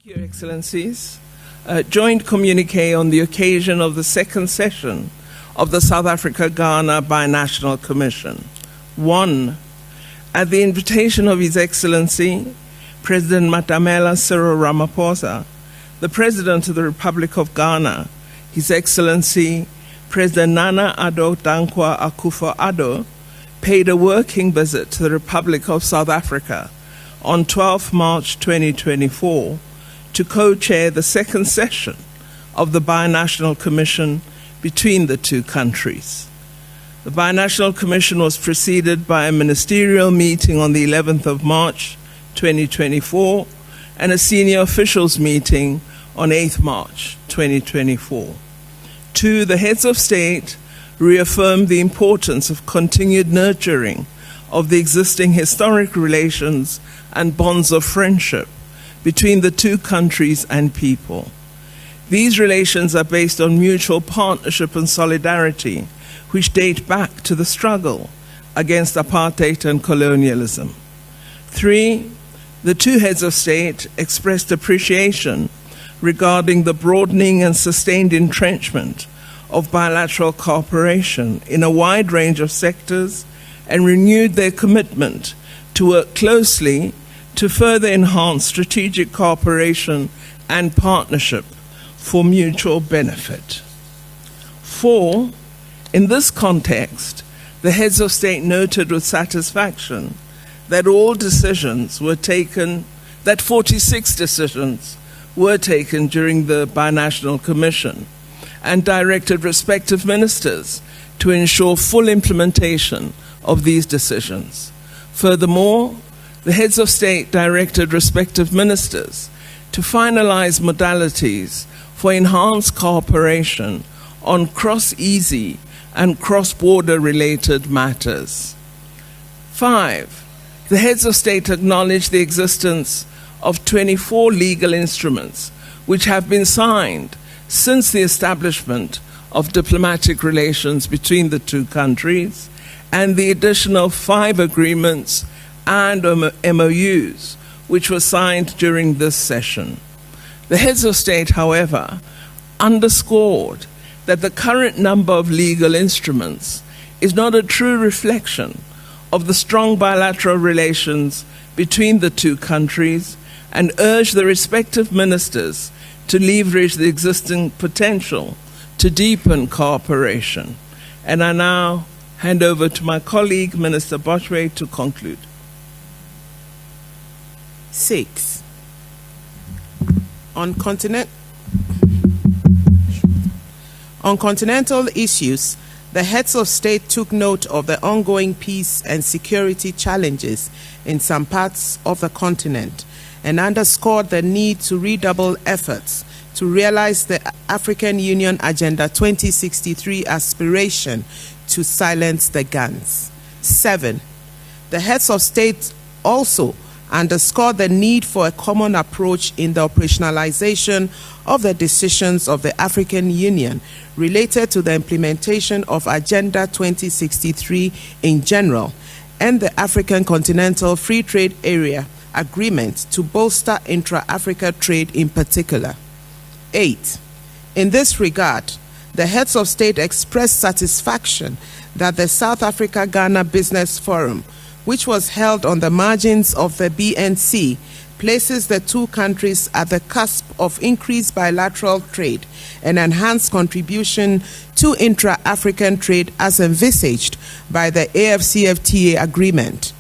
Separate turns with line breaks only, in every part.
Your Excellencies, joint communique on the occasion of the second session of the South Africa-Ghana Binational Commission. 1. At the invitation of His Excellency, President Matamela Cyril Ramaphosa, the President of the Republic of Ghana, His Excellency President Nana Akufo-Addo, paid a working visit to the Republic of South Africa on 12 March 2024 to co-chair the second session of the Binational Commission between the two countries. The Binational Commission was preceded by a ministerial meeting on the 11th of March 2024 and a senior officials meeting on 8th March 2024. 2. The heads of state reaffirmed the importance of continued nurturing of the existing historic relations and bonds of friendship between the two countries and people. These relations are based on mutual partnership and solidarity, which date back to the struggle against apartheid and colonialism. 3. The two heads of state expressed appreciation regarding the broadening and sustained entrenchment of bilateral cooperation in a wide range of sectors and renewed their commitment to work closely to further enhance strategic cooperation and partnership for mutual benefit. 4. In this context, the heads of state noted with satisfaction that 46 decisions were taken during the Binational Commission and directed respective ministers to ensure full implementation of these decisions. Furthermore, the heads of state directed respective ministers to finalize modalities for enhanced cooperation on cross-easy and cross-border related matters. 5. The heads of state acknowledged the existence of 24 legal instruments which have been signed since the establishment of diplomatic relations between the two countries and the additional 5 agreements and MOUs, which were signed during this session. The heads of state, however, underscored that the current number of legal instruments is not a true reflection of the strong bilateral relations between the two countries and urged the respective ministers to leverage the existing potential to deepen cooperation. And I now hand over to my colleague, Minister Bochwe, to conclude.
6. On continental issues, the heads of state took note of the ongoing peace and security challenges in some parts of the continent and underscored the need to redouble efforts to realize the African Union Agenda 2063 aspiration to silence the guns. 7. The heads of state also underscored the need for a common approach in the operationalization of the decisions of the African Union related to the implementation of Agenda 2063 in general and the African Continental Free Trade Area Agreement to bolster intra-Africa trade in particular. 8. In this regard, the heads of state expressed satisfaction that the South Africa-Ghana Business Forum, which was held on the margins of the BNC, places the two countries at the cusp of increased bilateral trade and enhanced contribution to intra-African trade as envisaged by the AFCFTA agreement.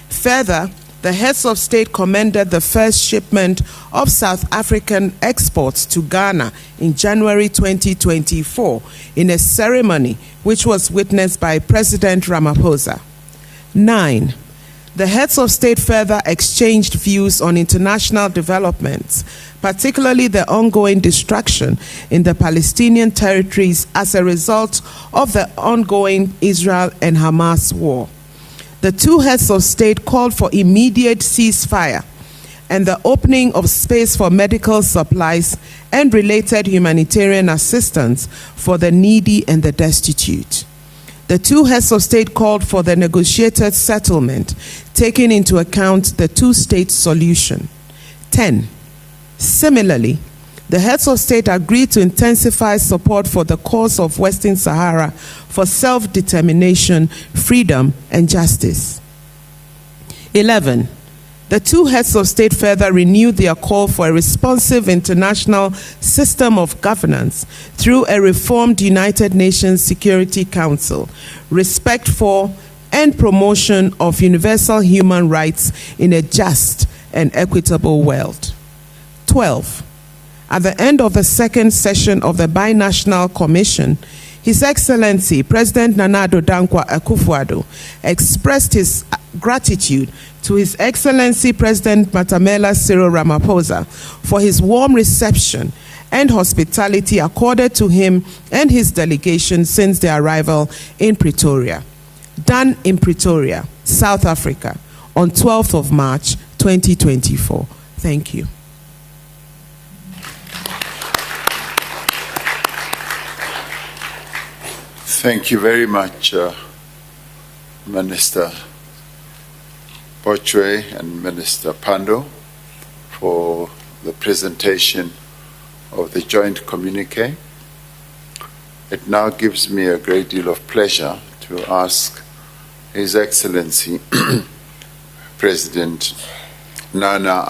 Further, the heads of state commended the first shipment of South African exports to Ghana in January 2024 in a ceremony which was witnessed by President Ramaphosa. 9. The heads of state further exchanged views on international developments, particularly the ongoing destruction in the Palestinian territories as a result of the ongoing Israel and Hamas war. The two heads of state called for immediate ceasefire and the opening of space for medical supplies and related humanitarian assistance for the needy and the destitute. The two heads of state called for the negotiated settlement, taking into account the two-state solution. 10. Similarly, the heads of state agreed to intensify support for the cause of Western Sahara for self-determination, freedom, and justice. 11. The two heads of state further renewed their call for a responsive international system of governance through a reformed United Nations Security Council, respect for and promotion of universal human rights in a just and equitable world. 12. At the end of the second session of the Binational Commission, His Excellency President Nana Akufo-Addo expressed his gratitude to His Excellency President Matamela Cyril Ramaphosa for his warm reception and hospitality accorded to him and his delegation since their arrival in Pretoria. Done in Pretoria, South Africa, on 12th of March, 2024. Thank you.
Thank you very much, Minister Bochwe and Minister Pando, for the presentation of the joint communique. It now gives me a great deal of pleasure to ask His Excellency President Nana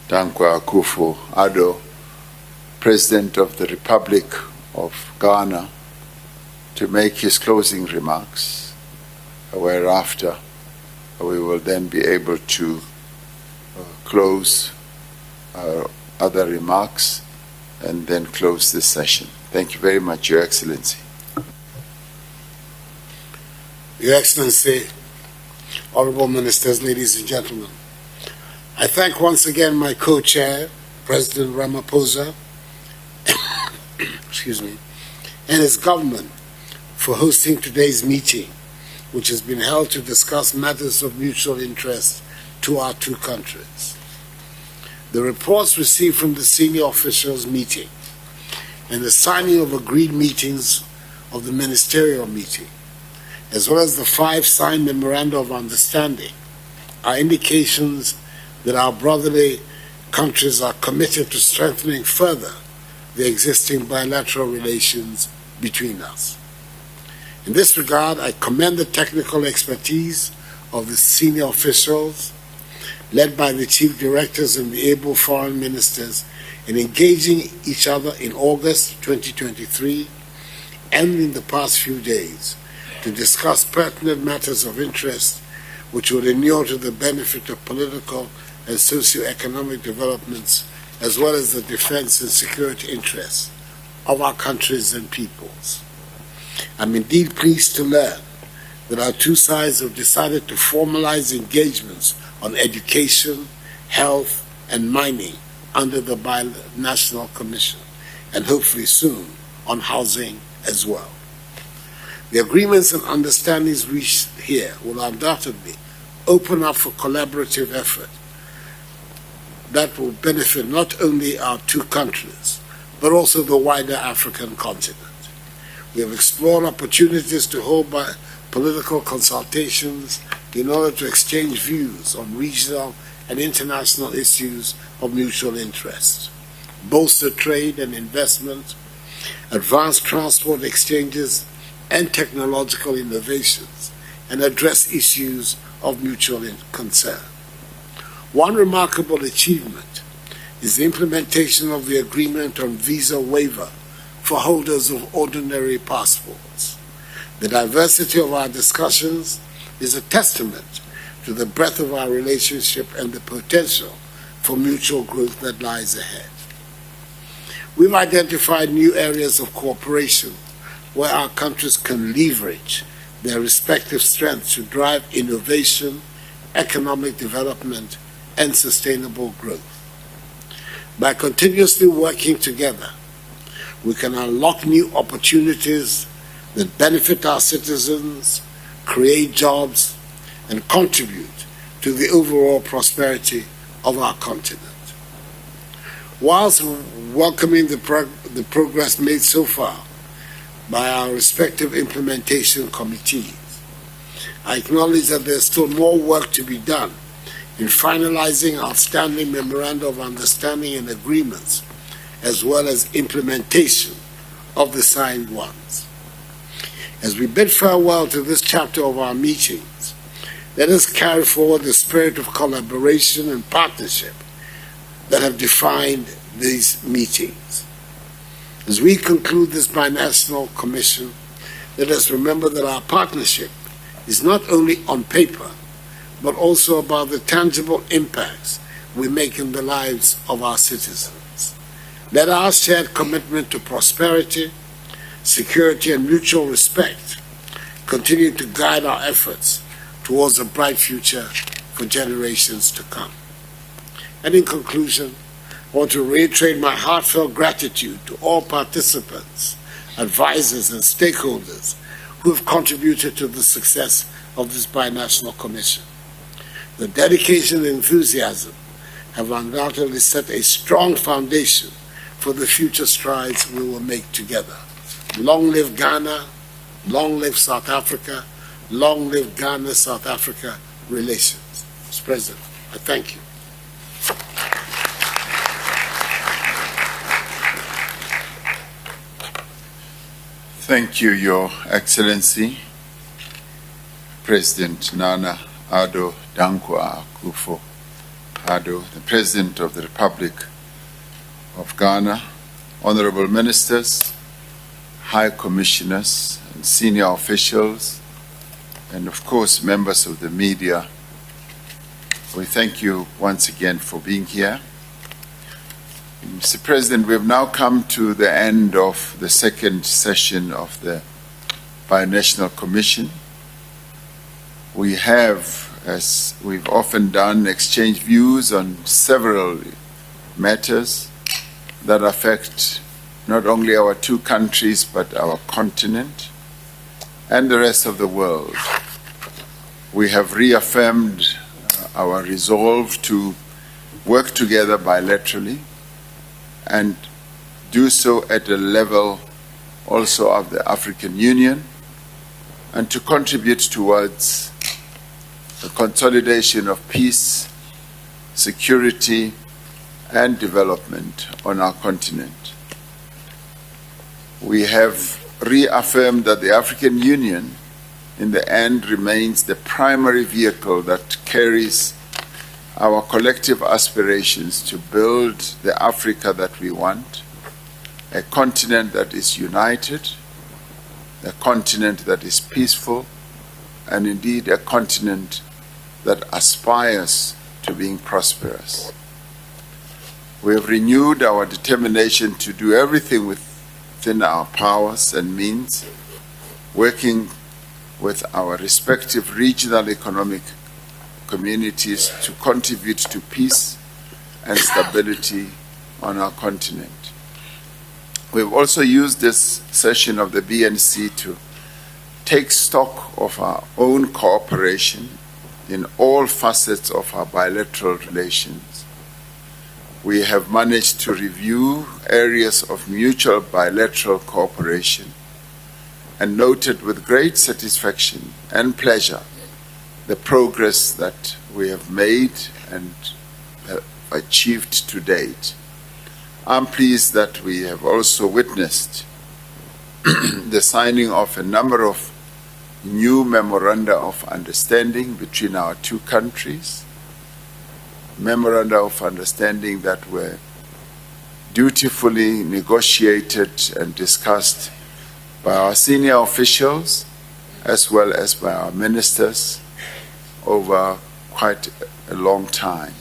Akufo-Addo, President of the Republic of Ghana, to make his closing remarks, whereafter we will then be able to close our other remarks and then close this session. Thank you very much, Your Excellency.
Your Excellency, Honorable Ministers, ladies and gentlemen, I thank once again my co-chair, President Ramaphosa, excuse me, and his government for hosting today's meeting, which has been held to discuss matters of mutual interest to our two countries. The reports received from the senior officials meeting and the signing of agreed meetings of the ministerial meeting, as well as the 5 signed memoranda of understanding, are indications that our brotherly countries are committed to strengthening further the existing bilateral relations between us. In this regard, I commend the technical expertise of the senior officials, led by the chief directors and the able foreign ministers, in engaging each other in August 2023 and in the past few days to discuss pertinent matters of interest which would inure to the benefit of political and socio-economic developments, as well as the defense and security interests of our countries and peoples. I'm indeed pleased to learn that our two sides have decided to formalize engagements on education, health, and mining under the Binational Commission, and hopefully soon on housing as well. The agreements and understandings reached here will undoubtedly open up for collaborative effort that will benefit not only our two countries, but also the wider African continent. We have explored opportunities to hold political consultations in order to exchange views on regional and international issues of mutual interest, bolster trade and investment, advance transport exchanges and technological innovations, and address issues of mutual concern. One remarkable achievement is the implementation of the agreement on visa waiver for holders of ordinary passports. The diversity of our discussions is a testament to the breadth of our relationship and the potential for mutual growth that lies ahead. We've identified new areas of cooperation where our countries can leverage their respective strengths to drive innovation, economic development, and sustainable growth. By continuously working together, we can unlock new opportunities that benefit our citizens, create jobs, and contribute to the overall prosperity of our continent. Whilst welcoming the progress made so far by our respective implementation committees, I acknowledge that there's still more work to be done in finalizing outstanding memoranda of understanding and agreements, as well as implementation of the signed ones. As we bid farewell to this chapter of our meetings, let us carry forward the spirit of collaboration and partnership that have defined these meetings. As we conclude this binational commission, let us remember that our partnership is not only on paper, but also about the tangible impacts we make in the lives of our citizens. Let our shared commitment to prosperity, security, and mutual respect continue to guide our efforts towards a bright future for generations to come. And in conclusion, I want to reiterate my heartfelt gratitude to all participants, advisors, and stakeholders who have contributed to the success of this binational commission. The dedication and enthusiasm have undoubtedly set a strong foundation for the future strides we will make together. Long live Ghana, long live South Africa, long live Ghana-South Africa relations. Mr. President, I thank you.
Thank you, Your Excellency, President Nana Akufo-Addo, the President of the Republic of Ghana, honorable ministers, high commissioners, and senior officials, and of course, members of the media. We thank you once again for being here. Mr. President, we have now come to the end of the second session of the Binational Commission. We have, as we've often done, exchanged views on several matters that affect not only our two countries, but our continent and the rest of the world. We have reaffirmed our resolve to work together bilaterally and do so at a level also of the African Union, and to contribute towards the consolidation of peace, security, and development on our continent. We have reaffirmed that the African Union, in the end, remains the primary vehicle that carries our collective aspirations to build the Africa that we want, a continent that is united, a continent that is peaceful, and indeed a continent that aspires to being prosperous. We have renewed our determination to do everything within our powers and means, working with our respective regional economic communities to contribute to peace and stability on our continent. We've also used this session of the BNC to take stock of our own cooperation in all facets of our bilateral relations. We have managed to review areas of mutual bilateral cooperation and noted with great satisfaction and pleasure the progress that we have made and achieved to date. I'm pleased that we have also witnessed the signing of a number of new memoranda of understanding between our two countries, memoranda of understanding that were dutifully negotiated and discussed by our senior officials as well as by our ministers over quite a long time.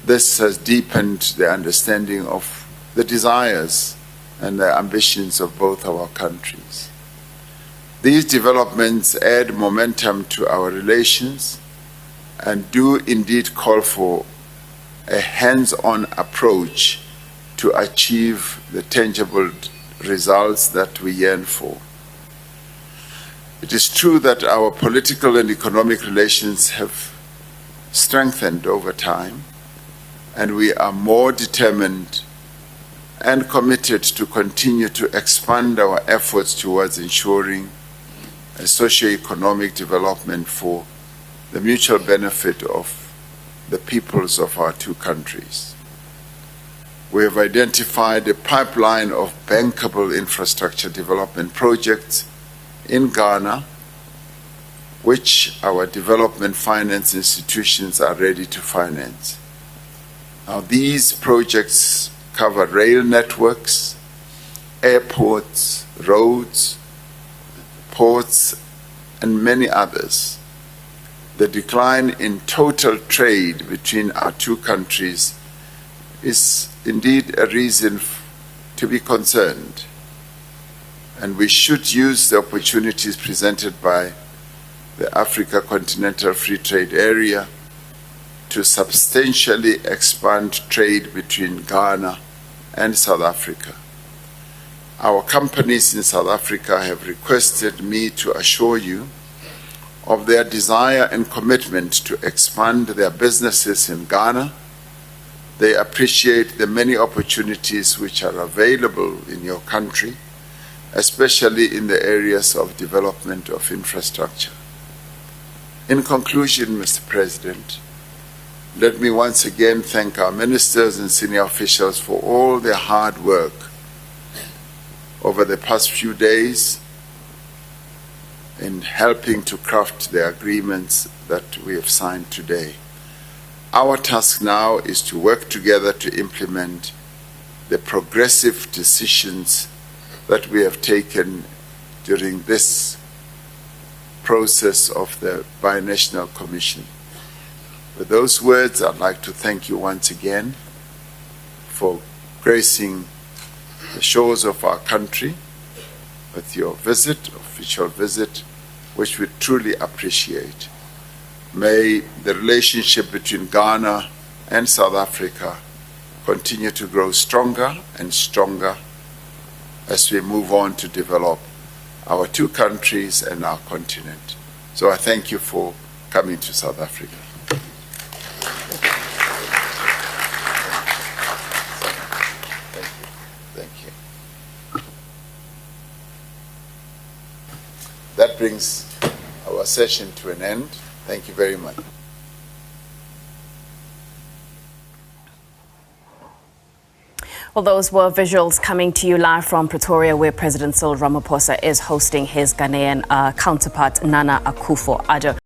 This has deepened the understanding of the desires and the ambitions of both our countries. These developments add momentum to our relations and do indeed call for a hands-on approach to achieve the tangible results that we yearn for. It is true that our political and economic relations have strengthened over time, and we are more determined and committed to continue to expand our efforts towards ensuring a socio-economic development for the mutual benefit of the peoples of our two countries. We have identified a pipeline of bankable infrastructure development projects in Ghana, which our development finance institutions are ready to finance. Now, these projects cover rail networks, airports, roads, ports, and many others. The decline in total trade between our two countries is indeed a reason to be concerned, and we should use the opportunities presented by the Africa Continental Free Trade Area to substantially expand trade between Ghana and South Africa. Our companies in South Africa have requested me to assure you of their desire and commitment to expand their businesses in Ghana. They appreciate the many opportunities which are available in your country, especially in the areas of development of infrastructure. In conclusion, Mr. President, let me once again thank our ministers and senior officials for all their hard work over the past few days in helping to craft the agreements that we have signed today. Our task now is to work together to implement the progressive decisions that we have taken during this process of the Binational Commission. With those words, I'd like to thank you once again for gracing the shores of our country with your visit, official visit, which we truly appreciate. May the relationship between Ghana and South Africa continue to grow stronger and stronger as we move on to develop our two countries and our continent. So I thank you for coming to South Africa. Thank you. That brings our session to an end. Thank you very much.
Well, those were visuals coming to you live from Pretoria, where President Cyril Ramaphosa is hosting his Ghanaian counterpart, Nana Akufo-Addo.